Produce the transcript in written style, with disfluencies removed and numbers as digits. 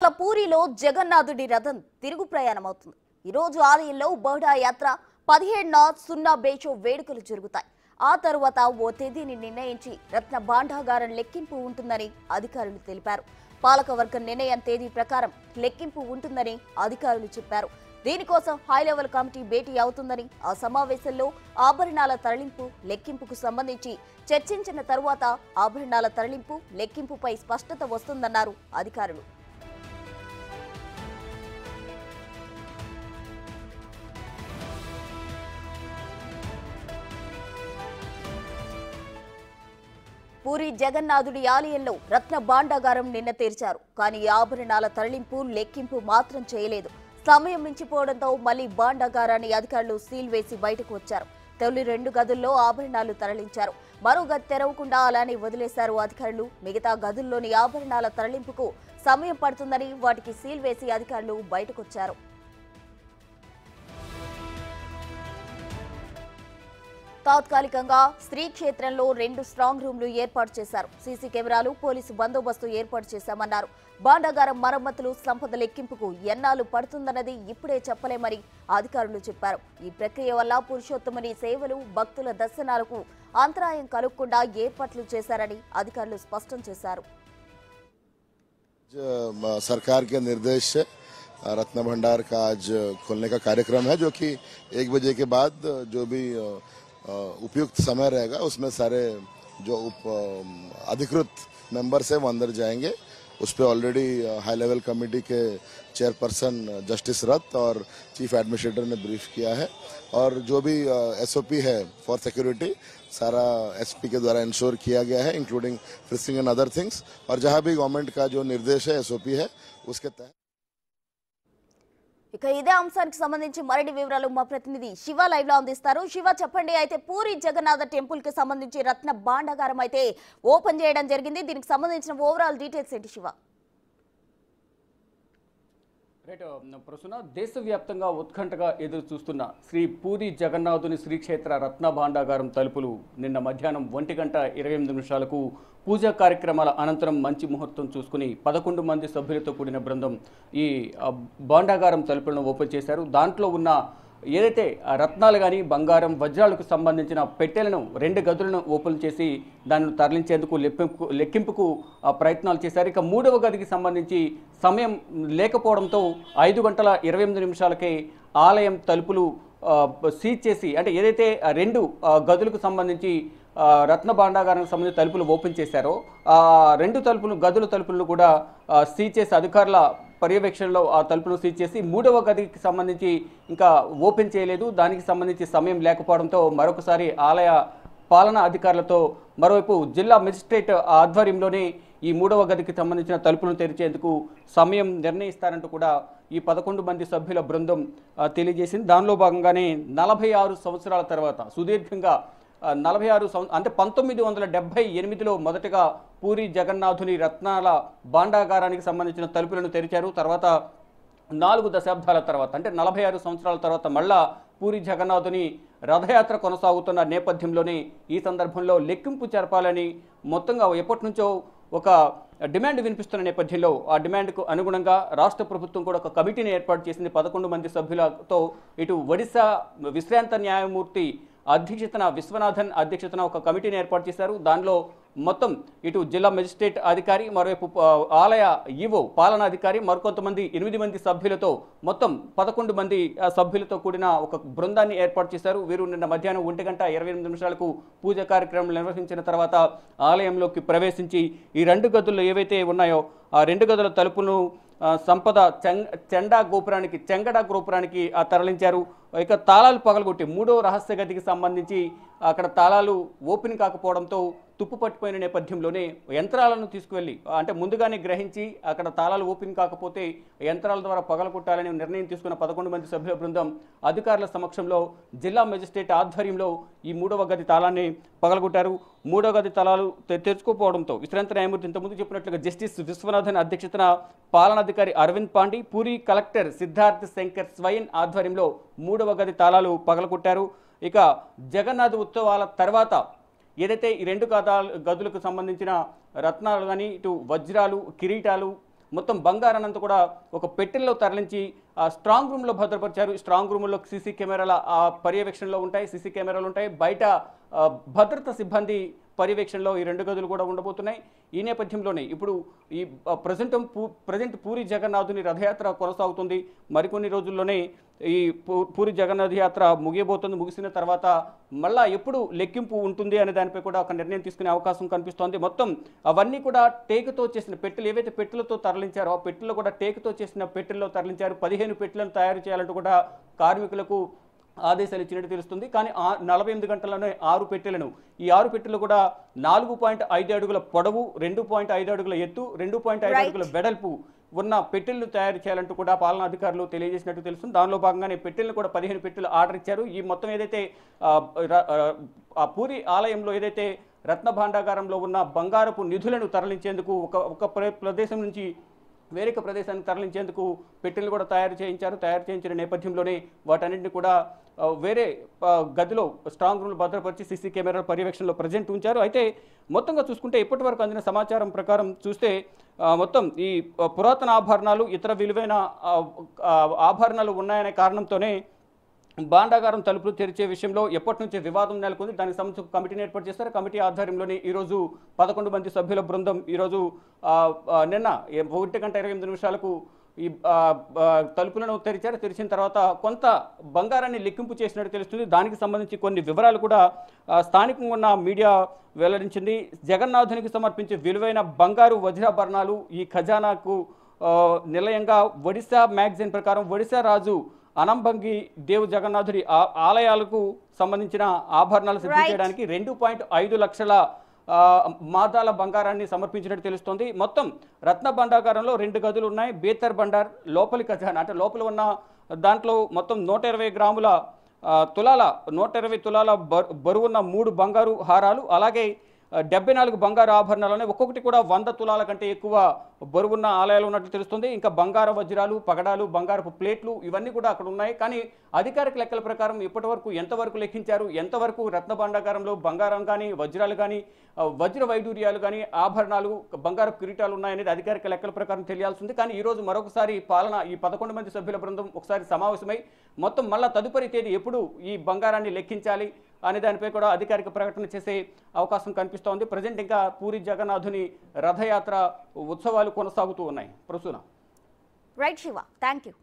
ఇవాళ పూరిలో జగన్నాథుడి రథం తిరుగు ప్రయాణమవుతుంది. ఈ రోజు ఆలయంలో బహుడా యాత్ర 17న సున్నా బేచో వేడుకలు జరుగుతాయి. ఆ తరువాత ఓ తేదీని నిర్ణయించి రత్న భాండాగారం లెక్కింపు ఉంటుందని అధికారులు తెలిపారు. పాలకవర్గం నిర్ణయం తేదీ ప్రకారం లెక్కింపు ఉంటుందని అధికారులు చెప్పారు. దీనికోసం హై లెవెల్ కమిటీ భేటీ అవుతుందని, ఆ సమావేశంలో ఆభరణాల తరలింపు లెక్కింపుకు సంబంధించి చర్చించిన తరువాత ఆభరణాల తరలింపు లెక్కింపుపై స్పష్టత వస్తుందన్నారు అధికారులు. పూరి జగన్నాథుడి ఆలయంలో రత్న భాండాగారం నిన్న తెరిచారు. కానీ ఆభరణాల తరలింపు లెక్కింపు మాత్రం చేయలేదు. సమయం మించిపోవడంతో మళ్లీ భాండాగారాన్ని అధికారులు సీల్ వేసి బయటకు వచ్చారు. తొలి 2 గదుల్లో ఆభరణాలు తరలించారు. మరో గది తెరవకుండా అలానే వదిలేశారు అధికారులు. మిగతా గదుల్లోని ఆభరణాల తరలింపుకు సమయం పడుతుందని వాటికి సీల్ వేసి అధికారులు బయటకొచ్చారు. తాత్కాలికంగా శ్రీక్షేత్రంలో 2 స్ట్రాంగ్ రూమ్లు ఏర్పాటు చేశారు. సీసీ కెమెరాలు, పోలీసు బందోబస్తు ఏర్పాటు చేశామన్నారు. భాండాగారం మరమ్మతులు, సంపద లెక్కింపుకు ఎన్నాళ్ళు పడుతుందన్నది ఇప్పుడే చెప్పలేమని అధికారులు చెప్పారు. ఈ ప్రక్రియ వల్ల పురుషోత్తముని సేవలు, భక్తుల దర్శనాలకు అంతరాయం కలుగకుండా ఏర్పాట్లు చేశారని అధికారులు స్పష్టం చేశారు. सरकार के निर्देश से रत्न भंडार का आज खोलने का कार्यक्रम है, जो कि 1 बजे के बाद जो भी उपयुक्त समय रहेगा उसमें सारे जो अधिकृत मेंबर्स है वो अंदर जाएंगे. उस पर ऑलरेडी हाई लेवल कमेटी के चेयरपर्सन जस्टिस रथ और चीफ एडमिनिस्ट्रेटर ने ब्रीफ किया है. और जो भी एसओपी है फॉर सिक्योरिटी सारा एसपी के द्वारा इंश्योर किया गया है, इंक्लूडिंग फ्रिसिंग एंड अदर थिंग्स. और जहां भी गवर्नमेंट का जो निर्देश है एसओपी है उसके तहत. ఇక ఇదే అంశానికి సంబంధించి మరిన్ని వివరాలు మా ప్రతినిధి శివ లైవ్ లో అందిస్తారు. శివ, చెప్పండి. అయితే పూరి జగన్నాథ టెంపుల్ కి సంబంధించి రత్న భాండాగారం అయితే ఓపెన్ చేయడం జరిగింది. దీనికి సంబంధించిన ఓవరాల్ డీటెయిల్స్ ఏంటి శివ? ప్రస్తుత దేశవ్యాప్తంగా ఉత్కంఠగా ఎదురు చూస్తున్న శ్రీ పూరి జగన్నాథుని శ్రీక్షేత్ర రత్న భాండాగారం తలుపులు నిన్న మధ్యాహ్నం 1:28 పూజా కార్యక్రమాల అనంతరం మంచి ముహూర్తం చూసుకుని 11 మంది సభ్యులతో కూడిన బృందం ఈ భాండాగారం తలుపులను ఓపెన్ చేశారు. దాంట్లో ఉన్న ఏదైతే రత్నాలు కానీ బంగారం, వజ్రాలకు సంబంధించిన పెట్టెలను 2 గదులను ఓపెన్ చేసి దాన్ని తరలించేందుకు లెక్కింపుకు ప్రయత్నాలు చేశారు. ఇక 3వ గదికి సంబంధించి సమయం లేకపోవడంతో 5:28 ఆలయం తలుపులు సీజ్ చేసి, అంటే ఏదైతే 2 గదులకు సంబంధించి రత్న భాండాగారానికి సంబంధించి తలుపులు ఓపెన్ చేశారో ఆ 2 గదుల తలుపులను కూడా సీజ్ చేసి అధికారుల పర్యవేక్షణలో ఆ తలుపులను సీజ్ చేసి 3వ గదికి సంబంధించి ఇంకా ఓపెన్ చేయలేదు. దానికి సంబంధించి సమయం లేకపోవడంతో మరొకసారి ఆలయ పాలనా అధికారులతో మరోవైపు జిల్లా మెజిస్ట్రేట్ ఆధ్వర్యంలోనే ఈ 3వ గదికి సంబంధించిన తలుపులను తెరిచేందుకు సమయం నిర్ణయిస్తారంటూ కూడా ఈ 11 మంది సభ్యుల బృందం తెలియజేసింది. దానిలో భాగంగానే 46 సంవత్సరాల తర్వాత సుదీర్ఘంగా 46 అంటే 1978లో మొదటగా పూరి జగన్నాథుని రత్నాల భాండాగారానికి సంబంధించిన తలుపులను తెరిచారు. తర్వాత 4 దశాబ్దాల తర్వాత అంటే 46 సంవత్సరాల తర్వాత మళ్ళా పూరి జగన్నాథుని రథయాత్ర కొనసాగుతున్న నేపథ్యంలోనే ఈ సందర్భంలో లెక్కింపు జరపాలని మొత్తంగా ఎప్పటి నుంచో ఒక డిమాండ్ వినిపిస్తున్న నేపథ్యంలో ఆ డిమాండ్కు అనుగుణంగా రాష్ట్ర ప్రభుత్వం కూడా ఒక కమిటీని ఏర్పాటు చేసింది. 11 మంది సభ్యులతో ఇటు ఒడిశా విశ్రాంత న్యాయమూర్తి అధ్యక్షతన విశ్వనాథన్ అధ్యక్షతన ఒక కమిటీని ఏర్పాటు చేశారు. దానిలో మొత్తం ఇటు జిల్లా మెజిస్ట్రేట్ అధికారి, మరోవైపు ఆలయ ఈవో పాలనాధికారి, మరికొంతమంది 8 మంది సభ్యులతో మొత్తం 11 మంది సభ్యులతో కూడిన ఒక బృందాన్ని ఏర్పాటు చేశారు. వీరు నిన్న మధ్యాహ్నం 1:28 పూజ కార్యక్రమం నిర్వహించిన తర్వాత ఆలయంలోకి ప్రవేశించి ఈ 2 గదులు ఏవైతే ఉన్నాయో ఆ 2 గదుల తలుపును సంపద చెంగడా గోపురానికి తరలించారు. ఇక తాళాలు పగలగొట్టి 3వ రహస్య గదికి సంబంధించి అక్కడ తాళాలు ఓపెన్ కాకపోవడంతో తుప్పు పట్టిపోయిన నేపథ్యంలోనే యంత్రాలను తీసుకువెళ్ళి, అంటే ముందుగానే గ్రహించి అక్కడ తాళాలు ఓపెన్ కాకపోతే యంత్రాల ద్వారా పగలగొట్టాలని నిర్ణయం తీసుకున్న 11 మంది సభ్యుల బృందం అధికారుల సమక్షంలో జిల్లా మెజిస్ట్రేట్ ఆధ్వర్యంలో ఈ 3వ గది తాళాన్ని పగలగొట్టారు. 3వ గది తాళాలు తెరుచుకోకపోవడంతో విశ్రాంత న్యాయమూర్తి ఇంతకుముందు చెప్పినట్లుగా జస్టిస్ విశ్వనాథన్ అధ్యక్షతన పాలనాధికారి అరవింద్ పాండి, పూరి కలెక్టర్ సిద్ధార్థ్ శంకర్ స్వయన్ ఆధ్వర్యంలో 3వ గది తాళాలు పగలగొట్టారు. ఇక జగన్నాథ ఉత్సవాల తర్వాత ఏదైతే ఈ 2 గదులకు సంబంధించిన రత్నాలు కానీ, ఇటు వజ్రాలు, కిరీటాలు, మొత్తం బంగారానంతా కూడా ఒక పెట్టెల్లో తరలించి స్ట్రాంగ్ రూమ్లో భద్రపరిచారు. స్ట్రాంగ్ రూమ్లో సీసీ కెమెరాల పర్యవేక్షణలో ఉంటాయి, సీసీ కెమెరాలు ఉంటాయి. బయట భద్రతా సిబ్బంది పర్యవేక్షణలో ఈ 2 గదులు కూడా ఉండబోతున్నాయి. ఈ నేపథ్యంలోనే ఇప్పుడు ఈ ప్రజెంట్ పూరి జగన్నాథుని రథయాత్ర కొనసాగుతుంది. మరికొన్ని రోజుల్లోనే ఈ పూరి జగన్నాథ యాత్ర ముగియబోతుంది. ముగిసిన తర్వాత మళ్ళా ఎప్పుడు లెక్కింపు ఉంటుంది అనే దానిపై కూడా ఒక నిర్ణయం తీసుకునే అవకాశం కనిపిస్తోంది. మొత్తం అవన్నీ కూడా టేకుతో చేసిన పెట్టెలు, ఏవైతే పెట్టెలతో తరలించారో ఆ పెట్టెలు కూడా టేకుతో చేసిన పెట్టెల్లో తరలించారు. 15 పెట్టెలను తయారు చేయాలంటూ కూడా కార్మికులకు ఆదేశాలు ఇచ్చినట్టు తెలుస్తుంది. కానీ 48 గంటల్లోనే 6 పెట్టెలను, ఈ 6 పెట్టెలు కూడా 4.5 అడుగుల పొడవు, 2.5 అడుగుల ఎత్తు, 2.5 అడుగుల వెడల్పు ఉన్న పెట్టెలను తయారు చేయాలంటూ కూడా పాలనాధికారులు తెలియజేసినట్టు తెలుస్తుంది. దానిలో భాగంగానే పెట్టెలను కూడా 15 పెట్టెలు ఆర్డర్ ఇచ్చారు. ఈ మొత్తం ఏదైతే ఆ పూరి ఆలయంలో ఏదైతే రత్న భాండాగారంలో ఉన్న బంగారపు నిధులను తరలించేందుకు ఒక ప్రదేశం నుంచి వేరొక ప్రదేశానికి తరలించేందుకు పెట్టెలు కూడా తయారు చేయించిన నేపథ్యంలోనే వాటన్నింటినీ కూడా వేరే గదిలో స్ట్రాంగ్ రూమ్లో భద్రపరిచి సీసీ కెమెరాల పర్యవేక్షణలో ప్రజెంట్ ఉంచారు. అయితే మొత్తంగా చూసుకుంటే ఇప్పటి వరకు అందిన సమాచారం ప్రకారం చూస్తే మొత్తం ఈ పురాతన ఆభరణాలు, ఇతర విలువైన ఆభరణాలు ఉన్నాయనే కారణంతోనే భాండాగారం తలుపులు తెరిచే విషయంలో ఎప్పటి నుంచి వివాదం నెలకొంది. దానికి సంబంధించి కమిటీని ఏర్పాటు చేస్తారు. కమిటీ ఆధ్వర్యంలోనే ఈరోజు 11 మంది సభ్యుల బృందం ఈరోజు నిన్న 1:28 ఈ తలుపులను తెరిచిన తర్వాత కొంత బంగారాన్ని లెక్కింపు చేసినట్టు తెలుస్తుంది. దానికి సంబంధించి కొన్ని వివరాలు కూడా స్థానికంగా ఉన్న మీడియా వెల్లడించింది. జగన్నాథునికి సమర్పించే విలువైన బంగారు వజ్రాభరణాలు ఈ ఖజానాకు నిలయంగా ఒడిశా మ్యాగజైన్ ప్రకారం ఒడిశా రాజు అనంబంగి దేవు జగన్నాథుడి ఆలయాలకు సంబంధించిన ఆభరణాలు సిద్ధం చేయడానికి 2.5 లక్షల మాదాల బంగారాన్ని సమర్పించినట్టు తెలుస్తోంది. మొత్తం రత్న భండాగారంలో 2 గదులు ఉన్నాయి. బేతర్ బండార్, లోపలి ఖజానా, అంటే లోపల ఉన్న దాంట్లో మొత్తం 120 గ్రాముల 120 తులాల బరువున్న 3 బంగారు హారాలు, అలాగే 74 బంగారు ఆభరణాలనే ఒక్కొక్కటి కూడా 100 తులాల కంటే ఎక్కువ బరువున్న ఆలయాలు ఉన్నట్లు తెలుస్తుంది. ఇంకా బంగారు వజ్రాలు, పగడాలు, బంగారపు ప్లేట్లు ఇవన్నీ కూడా అక్కడ ఉన్నాయి. కానీ అధికారిక లెక్కల ప్రకారం ఇప్పటి వరకు ఎంతవరకు లెక్కించారు, ఎంతవరకు రత్న భాండాగారంలో బంగారం కానీ, వజ్రాలు కానీ, వజ్ర వైడూర్యాలు కానీ, ఆభరణాలు, బంగారు కిరీటాలు ఉన్నాయనేది అధికారిక లెక్కల ప్రకారం తెలియాల్సింది. కానీ ఈరోజు మరొకసారి ఈ 11 మంది సభ్యుల బృందం ఒకసారి సమావేశమై మొత్తం మళ్ళా తదుపరి తేదీ ఎప్పుడు ఈ బంగారాన్ని లెక్కించాలి అనే దానిపై కూడా అధికారిక ప్రకటన చేసే అవకాశం కనిపిస్తోంది. ప్రజెంట్ ఇంకా పూరి జగన్నాథుని రథయాత్ర ఉత్సవాలు కొనసాగుతూ ఉన్నాయి. Prasuna. Right Shiva, thank you.